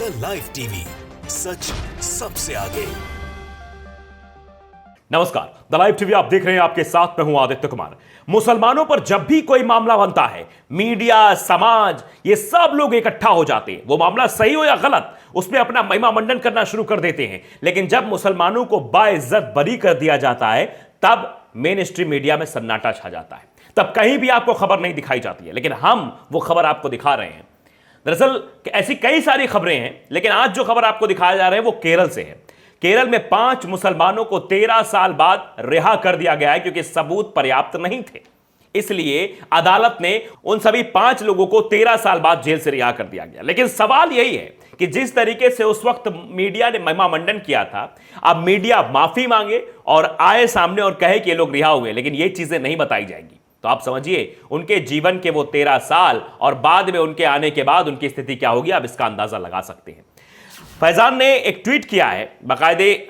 The live TV, सच सबसे आगे। नमस्कार, द लाइव टीवी आप देख रहे हैं, आपके साथ मैं हूं आदित्य कुमार। मुसलमानों पर जब भी कोई मामला बनता है, मीडिया, समाज, ये सब लोग इकट्ठा हो जाते हैं। वो मामला सही हो या गलत, उसमें अपना महिमा मंडन करना शुरू कर देते हैं। लेकिन जब मुसलमानों को बाइज्जत बरी कर दिया जाता है, तब मेन स्ट्रीम मीडिया में सन्नाटा छा जाता है। तब कहीं भी आपको खबर नहीं दिखाई जाती है, लेकिन हम वो खबर आपको दिखा रहे हैं। दरअसल ऐसी कई सारी खबरें हैं, लेकिन आज जो खबर आपको दिखाया जा रहा है वो केरल से है। केरल में 5 मुसलमानों को 13 साल बाद रिहा कर दिया गया है, क्योंकि सबूत पर्याप्त नहीं थे। इसलिए अदालत ने उन सभी 5 लोगों को 13 साल बाद जेल से रिहा कर दिया गया। लेकिन सवाल यही है कि जिस तरीके से उस वक्त मीडिया ने महिमा मंडन किया था, अब मीडिया माफी मांगे और आए सामने और कहे कि ये लोग रिहा हुए, लेकिन ये चीजें नहीं बताई जाएंगी। तो आप समझिए उनके जीवन के वो 13 साल और बाद में उनके आने के बाद उनकी स्थिति क्या होगी, आप इसका अंदाजा लगा सकते हैं। फैजान ने एक ट्वीट किया है, बाकायदे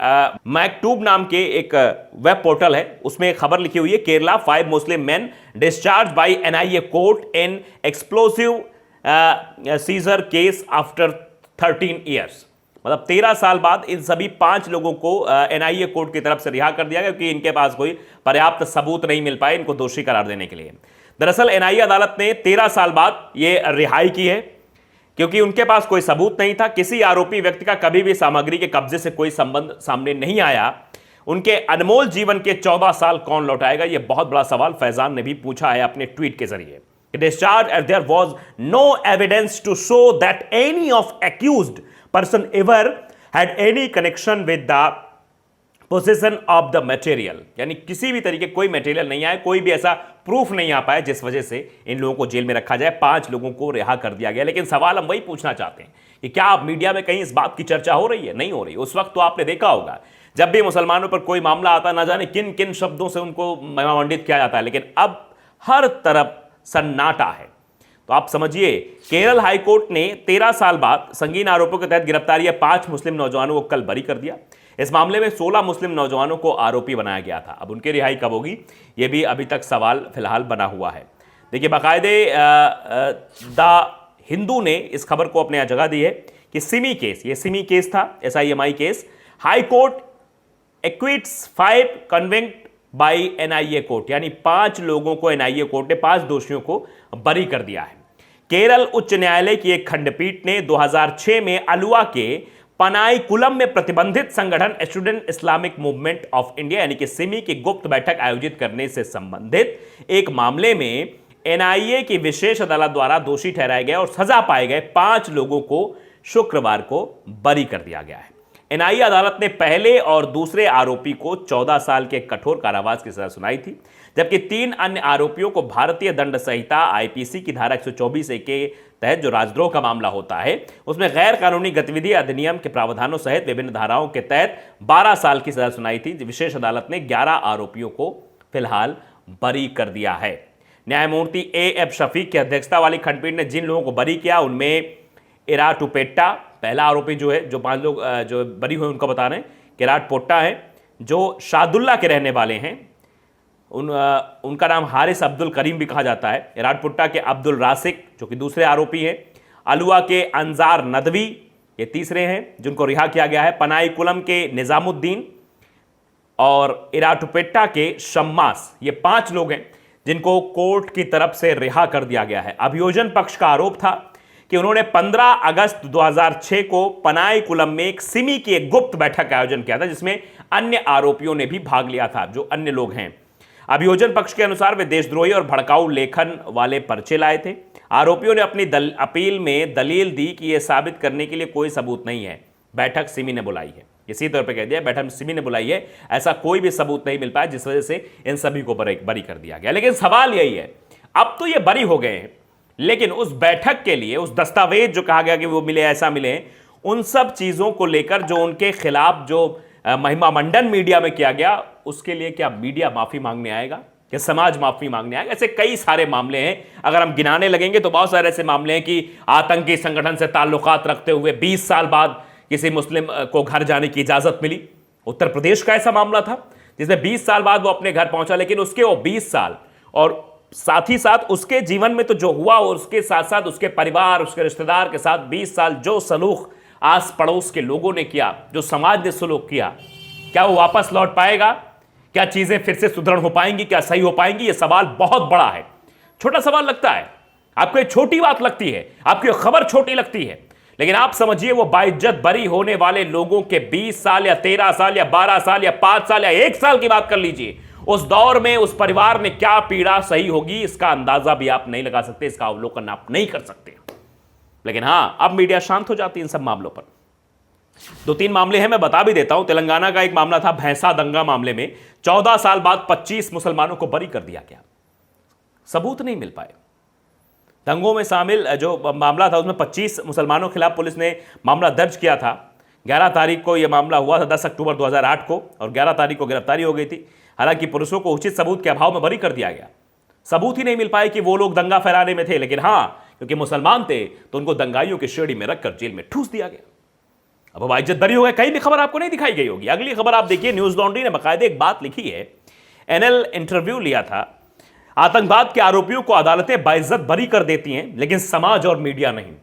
मैकटूब नाम के एक वेब पोर्टल है, उसमें एक खबर लिखी हुई है, Kerala 5 Muslim men discharge by NIA court in explosive seizure case after 13 years. मतलब 13 साल बाद इन सभी 5 लोगों को एनआईए कोर्ट की तरफ से रिहा कर दिया गया, क्योंकि इनके पास कोई पर्याप्त सबूत नहीं मिल पाए इनको दोषी करार देने के लिए। दरअसल एनआईए अदालत ने 13 साल बाद ये रिहाई की है, क्योंकि उनके पास कोई सबूत नहीं था। किसी आरोपी व्यक्ति का कभी भी सामग्री के कब्जे से कोई संबंध सामने नहीं आया। उनके अनमोल जीवन के 14 साल कौन लौटाएगा, यह बहुत बड़ा सवाल फैजान ने भी पूछा है अपने ट्वीट के जरिए। Discharge as there was no evidence to show that any of accused person ever had any connection with the possession of the material। यानी किसी भी तरीके कोई मटेरियल नहीं आया, कोई भी ऐसा प्रूफ नहीं आ पाया जिस वजह से इन लोगों को जेल में रखा जाए। 5 लोगों को रिहा कर दिया गया। लेकिन सवाल हम वही पूछना चाहते हैं कि क्या अब मीडिया में कहीं इस बात की चर्चा हो रही है? नहीं हो रही। उस वक्त तो आपने देखा होगा, जब भी मुसलमानों पर कोई मामला आता, ना जाने किन किन शब्दों से उनको महिमामंडित किया जाता है, लेकिन अब हर तरफ सन्नाटा है। तो आप समझिए केरल हाईकोर्ट ने 13 साल बाद संगीन आरोपों के तहत गिरफ्तार किए 5 मुस्लिम नौजवानों को कल बरी कर दिया। इस मामले में 16 मुस्लिम नौजवानों को आरोपी बनाया गया था। अब उनकी रिहाई कब होगी, यह भी अभी तक सवाल फिलहाल बना हुआ है। देखिए, बाकायदे द हिंदू ने इस खबर को अपने जगह दी है कि सिमी केस, ये सिमी केस था, SIMI case, high court acquits 5 convict by NIA court. यानी 5 लोगों को एनआईए कोर्ट ने 5 दोषियों को बरी कर दिया है। केरल उच्च न्यायालय की एक खंडपीठ ने 2006 में अलुआ के पनाईकुलम में प्रतिबंधित संगठन student Islamic movement of India यानी कि सिमी की गुप्त बैठक आयोजित करने से संबंधित एक मामले में एनआईए की विशेष अदालत द्वारा दोषी ठहराए गए और सजा पाए गए 5 लोगों को शुक्रवार को बरी कर दिया गया है। एनआईए अदालत ने पहले और दूसरे आरोपी को 14 साल के कठोर कारावास की सजा सुनाई थी, जबकि 3 अन्य आरोपियों को भारतीय दंड संहिता IPC की धारा 124A के तहत जो राजद्रोह का मामला होता है, उसमें गैर कानूनी गतिविधि अधिनियम के प्रावधानों सहित विभिन्न धाराओं के तहत 12 साल की सजा सुनाई थी। विशेष अदालत ने 11 आरोपियों को फिलहाल बरी कर दिया है। न्यायमूर्ति AF शफीक की अध्यक्षता वाली खंडपीठ ने जिन लोगों को बरी किया उनमें इराटुपेट्टा पहला आरोपी जो है, जो 5 लोग जो बरी हुए उनको बता रहे हैं, किराट पोट्टा है जो शादुल्ला के रहने वाले हैं, उनका नाम हारिस अब्दुल करीम भी कहा जाता है। इराटपुट्टा के अब्दुल रासिक जो कि दूसरे आरोपी हैं, अलुआ के अंजार नदवी ये तीसरे हैं जिनको रिहा किया गया है, पनाईकुलम के निजामुद्दीन और इराटुपेट्टा के शम्मास, ये 5 लोग हैं जिनको कोर्ट की तरफ से रिहा कर दिया गया है। अभियोजन पक्ष का आरोप था कि उन्होंने 15 अगस्त 2006 को पनाईकुलम में एक सिमी की एक गुप्त बैठक का आयोजन किया था, जिसमें अन्य आरोपियों ने भी भाग लिया था, जो अन्य लोग हैं। अभियोजन पक्ष के अनुसार वे देशद्रोही और भड़काऊ लेखन वाले पर्चे लाए थे। आरोपियों ने अपनी अपील में दलील दी कि यह साबित करने के लिए कोई सबूत नहीं है, बैठक सिमी ने बुलाई है। इसी तौर पर कह दिया बैठक सिमी ने बुलाई है, ऐसा कोई भी सबूत नहीं मिल पाया, जिस वजह से इन सभी को बरी कर दिया गया। लेकिन सवाल यही है, अब तो ये बरी हो गए हैं, लेकिन उस बैठक के लिए उस दस्तावेज जो कहा गया कि वो मिले, ऐसा मिले, उन सब चीजों को लेकर जो उनके खिलाफ जो महिमा मंडन मीडिया में किया गया, उसके लिए क्या मीडिया माफी मांगने आएगा, क्या समाज माफी मांगने आएगा? ऐसे कई सारे मामले हैं, अगर हम गिनाने लगेंगे तो बहुत सारे ऐसे मामले हैं कि आतंकी संगठन से ताल्लुकात रखते हुए 20 साल बाद किसी मुस्लिम को घर जाने की इजाजत मिली। उत्तर प्रदेश का ऐसा मामला था जिसमें 20 साल बाद वो अपने घर पहुंचा, लेकिन उसके वो 20 साल और साथ ही साथ उसके जीवन में तो जो हुआ और उसके साथ साथ उसके परिवार, उसके रिश्तेदार के साथ 20 साल जो सलूक आस पड़ोस के लोगों ने किया, जो समाज ने सलूक किया, क्या वो वापस लौट पाएगा? क्या चीजें फिर से सुदृढ़ हो पाएंगी? क्या सही हो पाएंगी? यह सवाल बहुत बड़ा है। छोटा सवाल लगता है आपको, एक छोटी बात लगती है, आपकी खबर छोटी लगती है, लेकिन आप समझिए वो बाइज्जत बरी होने वाले लोगों के 20 साल या 13 साल या 12 साल या 5 साल या 1 साल की बात कर लीजिए, उस दौर में उस परिवार में क्या पीड़ा सही होगी, इसका अंदाजा भी आप नहीं लगा सकते, इसका अवलोकन आप नहीं कर सकते। लेकिन हां, अब मीडिया शांत हो जाती है इन सब मामलों पर। 2-3 मामले हैं, मैं बता भी देता हूं। तेलंगाना का एक मामला था, भैंसा दंगा मामले में 14 साल बाद 25 मुसलमानों को बरी कर दिया गया, सबूत नहीं मिल पाए। दंगों में शामिल जो मामला था उसमें 25 मुसलमानों के खिलाफ पुलिस ने मामला दर्ज किया था। 11 तारीख को यह मामला हुआ था, 10 अक्टूबर 2008 को, और 11 तारीख को गिरफ्तारी हो गई थी। हालांकि पुलिसों को उचित सबूत के अभाव में बरी कर दिया गया। सबूत ही नहीं मिल पाए कि वो लोग दंगा फैलाने में थे, लेकिन हां, क्योंकि मुसलमान थे तो उनको दंगाइयों की श्रेणी में रखकर जेल में ठूस दिया गया। अब वो इज्जत बरी हो गए। कहीं भी खबर आपको नहीं दिखाई गई होगी। अगली खबर आप देखिए, न्यूज लॉन्ड्री ने बाकायदे एक बात लिखी है, एनएल इंटरव्यू लिया था। आतंकवाद के आरोपियों को अदालतें बाइज्जत बरी कर देती हैं, लेकिन समाज और मीडिया नहीं।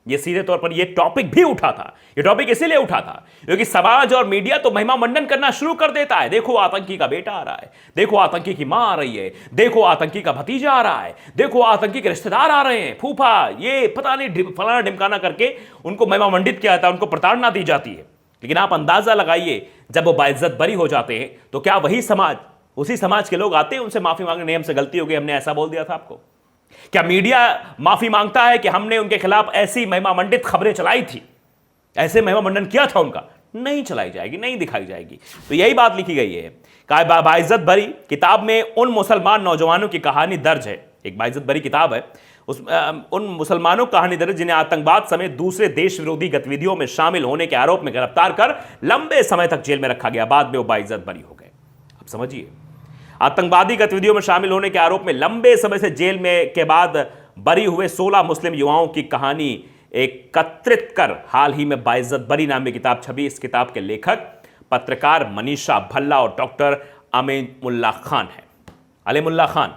यह सीधे तौर पर यह टॉपिक भी उठा था। यह टॉपिक इसीलिए उठा था क्योंकि समाज और मीडिया तो महिमा मंडन करना शुरू कर देता है। देखो आतंकी का बेटा आ रहा है, देखो आतंकी की मां आ रही है, देखो आतंकी का भतीजा आ रहा है, देखो आतंकी के रिश्तेदार आ रहे हैं, फूफा, ये पता नहीं फलाना ढिमकाना करके उनको महिमा मंडित किया जाता है, उनको प्रताड़ना दी जाती है। लेकिन आप अंदाजा लगाइए, जब वो बाइज्जत बरी हो जाते हैं तो क्या वही समाज, उसी समाज के लोग आते हैं उनसे माफी मांगने, नहीं हमसे गलती हो गई, हमने ऐसा बोल दिया था आपको। क्या मीडिया माफी मांगता है कि हमने उनके खिलाफ ऐसी महिमा मंडित खबरें चलाई थी, ऐसे महिमा मंडन किया था उनका? नहीं चलाई जाएगी, नहीं दिखाई जाएगी। तो यही बात लिखी गई है। बाइज्जत बरी किताब में उन मुसलमान नौजवानों की कहानी दर्ज है। एक बाइज्जत बरी किताब है, उन मुसलमानों की कहानी दर्ज जिन्हें आतंकवाद समेत दूसरे देश विरोधी गतिविधियों में शामिल होने के आरोप में गिरफ्तार कर लंबे समय तक जेल में रखा गया। बाद में वो बाइज्जत बरी हो गए। अब समझिए, आतंकवादी गतिविधियों में शामिल होने के आरोप में लंबे समय से जेल में के बाद बरी हुए 16 मुस्लिम युवाओं की कहानी एकत्रित कर हाल ही में बाइज्जत बरी नाम की किताब छपी। इस किताब के लेखक पत्रकार मनीषा भल्ला और डॉक्टर अमीमुल्ला खान है, अलीमुल्ला खान,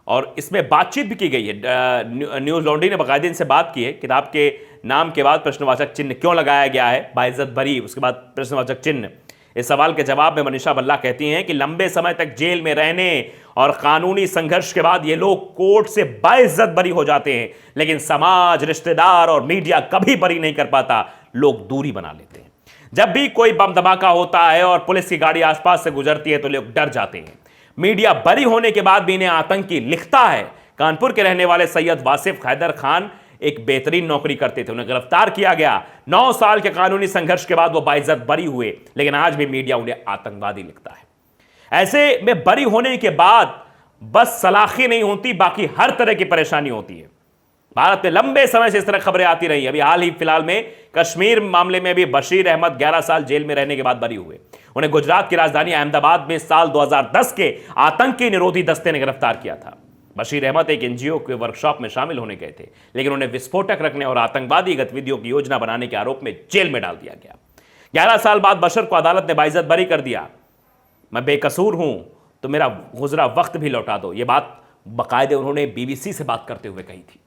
और इसमें बातचीत भी की गई है। न्यूज लॉन्ड्री ने बाकायदे इनसे बात की है। किताब के नाम के बाद प्रश्नवाचक चिन्ह क्यों लगाया गया है, बाइज्जत बरी, उसके बाद प्रश्नवाचक चिन्ह। इस सवाल के जवाब में मनीषा भल्ला कहती हैं कि लंबे समय तक जेल में रहने और कानूनी संघर्ष के बाद ये लोग कोर्ट से बाइज्जत बरी हो जाते हैं, लेकिन समाज, रिश्तेदार और मीडिया कभी बरी नहीं कर पाता। लोग दूरी बना लेते हैं। जब भी कोई बम धमाका होता है और पुलिस की गाड़ी आसपास से गुजरती है तो लोग डर जाते हैं। मीडिया बरी होने के बाद भी इन्हें आतंकी लिखता है। कानपुर के रहने वाले सैयद वासिफ हैदर खान एक बेहतरीन नौकरी करते थे, उन्हें गिरफ्तार किया गया। 9 साल के कानूनी संघर्ष के बाद वो बाइज्जत बरी हुए, लेकिन आज भी मीडिया उन्हें आतंकवादी लिखता है। ऐसे में बरी होने के बाद बस सलाखी नहीं होती, बाकी हर तरह की परेशानी होती है। भारत में लंबे समय से इस तरह खबरें आती रही। अभी हाल ही फिलहाल में कश्मीर मामले में भी बशीर अहमद 11 साल जेल में रहने के बाद बरी हुए। उन्हें गुजरात की राजधानी अहमदाबाद में साल 2010 के आतंकी निरोधी दस्ते ने गिरफ्तार किया था। बशीर अहमद एक एनजीओ के वर्कशॉप में शामिल होने गए थे, लेकिन उन्हें विस्फोटक रखने और आतंकवादी गतिविधियों की योजना बनाने के आरोप में जेल में डाल दिया गया। 11 साल बाद बशर को अदालत ने बाइज्जत बरी कर दिया। मैं बेकसूर हूं तो मेरा गुजरा वक्त भी लौटा दो, यह बात बाकायदे उन्होंने बीबीसी से बात करते हुए कही थी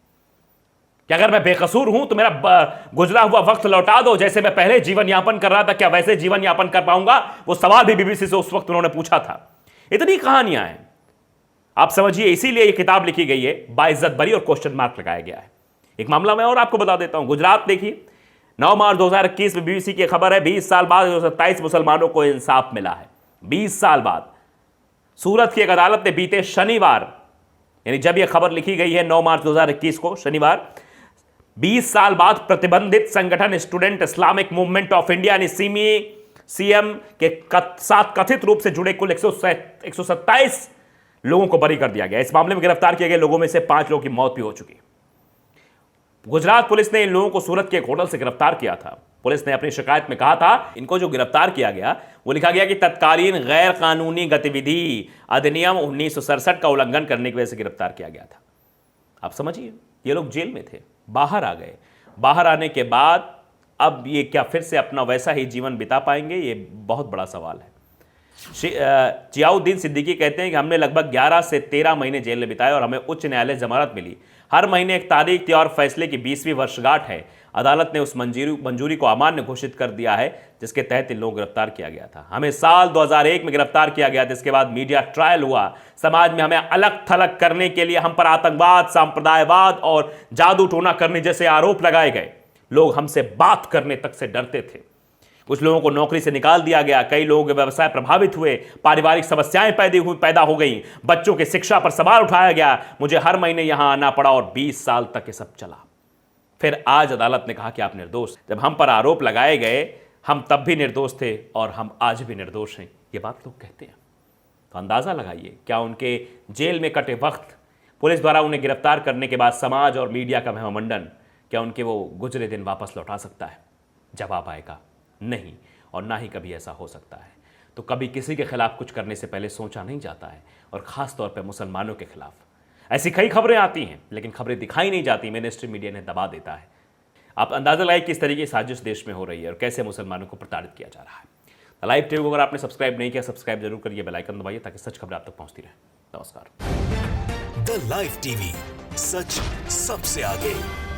कि अगर मैं बेकसूर हूं तो मेरा गुजरा हुआ वक्त लौटा दो, जैसे मैं पहले जीवन यापन कर रहा था क्या वैसे जीवन यापन कर पाऊंगा? वो सवाल भी बीबीसी से उस वक्त उन्होंने पूछा था। इतनी कहानियां हैं, आप समझिए, इसीलिए यह किताब लिखी गई है, बाइज्जत बरी और क्वेश्चन मार्क लगाया गया है। एक मामला मैं और आपको बता देता हूं। गुजरात देखिए, 9 मार्च 2021 में बीबीसी की खबर है, 20 साल बाद 27 मुसलमानों को इंसाफ मिला है। 20 साल बाद सूरत की एक अदालत ने बीते शनिवार, यानी जब यह खबर लिखी गई है 9 मार्च 2021 को शनिवार, 20 साल बाद प्रतिबंधित संगठन student Islamic movement of India यानी सीएम के साथ कथित रूप से जुड़े कुल 127 लोगों को बरी कर दिया गया। इस मामले में गिरफ्तार किए गए लोगों में से 5 लोगों की मौत भी हो चुकी है। गुजरात पुलिस ने इन लोगों को सूरत के एक होटल से गिरफ्तार किया था। पुलिस ने अपनी शिकायत में कहा था, इनको जो गिरफ्तार किया गया वो लिखा गया कि तत्कालीन गैर कानूनी गतिविधि अधिनियम 1967 का उल्लंघन करने की वजह से गिरफ्तार किया गया था। आप समझिए, ये लोग जेल में थे, बाहर आ गए। बाहर आने के बाद अब ये क्या फिर से अपना वैसा ही जीवन बिता पाएंगे? ये बहुत बड़ा सवाल है। जियाउद्दीन सिद्दीकी कहते हैं कि हमने लगभग 11 से 13 महीने जेल में बिताए और हमें उच्च न्यायालय जमानत मिली। हर महीने एक तारीख थी और फैसले की 20वीं वर्षगांठ है। अदालत ने उस मंजूरी को अमान्य घोषित कर दिया है जिसके तहत इन लोगों को गिरफ्तार किया गया था। हमें साल 2001 में गिरफ्तार किया गया था। इसके बाद मीडिया ट्रायल हुआ। समाज में हमें अलग थलग करने के लिए हम पर आतंकवाद, सांप्रदायवाद और जादू टोना करने जैसे आरोप लगाए गए। लोग हमसे बात करने तक से डरते थे। कुछ लोगों को नौकरी से निकाल दिया गया। कई लोगों के व्यवसाय प्रभावित हुए। पारिवारिक समस्याएं पैदा हो गई। बच्चों की शिक्षा पर सवाल उठाया गया। मुझे हर महीने यहां आना पड़ा और 20 साल तक ये सब चला। फिर आज अदालत ने कहा कि आप निर्दोष। जब हम पर आरोप लगाए गए हम तब भी निर्दोष थे और हम आज भी निर्दोष हैं, ये बात लोग कहते हैं। तो अंदाजा लगाइए, क्या उनके जेल में कटे वक्त, पुलिस द्वारा उन्हें गिरफ्तार करने के बाद समाज और मीडिया का महामंडन, क्या उनके वो गुजरे दिन वापस लौटा सकता है? जवाब आएगा नहीं, और ना ही कभी ऐसा हो सकता है। तो कभी किसी के खिलाफ कुछ करने से पहले सोचा नहीं जाता है, और खास तौर पर मुसलमानों के खिलाफ। ऐसी कई खबरें आती हैं लेकिन खबरें दिखाई नहीं जाती। मेन स्ट्रीम मीडिया ने दबा देता है। आप अंदाजा लगाइए किस तरीके की साजिश देश में हो रही है और कैसे मुसलमानों को प्रताड़ित किया जा रहा है। लाइव टीवी को अगर आपने सब्सक्राइब नहीं किया, सब्सक्राइब जरूर करिए, बेल आइकन दबाइए ताकि सच खबर आप तक पहुंचती रहे। नमस्कार। द लाइव टीवी, सच सबसे आगे।